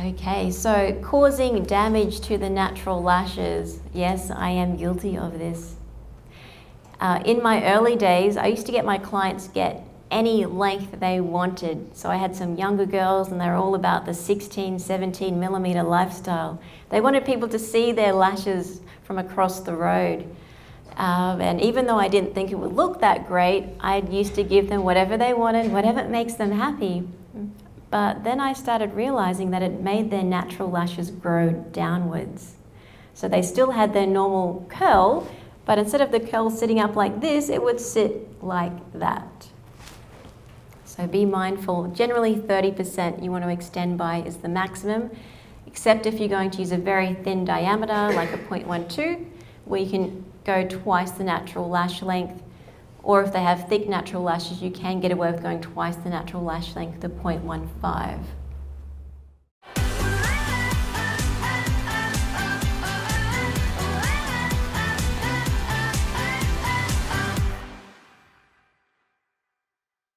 Okay, so causing damage to the natural lashes. Yes, I am guilty of this. In my early days, I used to get my clients get any length they wanted. So I had some younger girls and they were all about the 16, 17 millimeter lifestyle. They wanted people to see their lashes from across the road. And even though I didn't think it would look that great, I used to give them whatever they wanted, whatever makes them happy. But then I started realizing that it made their natural lashes grow downwards. So they still had their normal curl, but instead of the curl sitting up like this, it would sit like that. So be mindful. Generally 30% you want to extend by is the maximum, except if you're going to use a very thin diameter, like a 0.12, where you can go twice the natural lash length. Or if they have thick natural lashes, you can get away with going twice the natural lash length, the 0.15.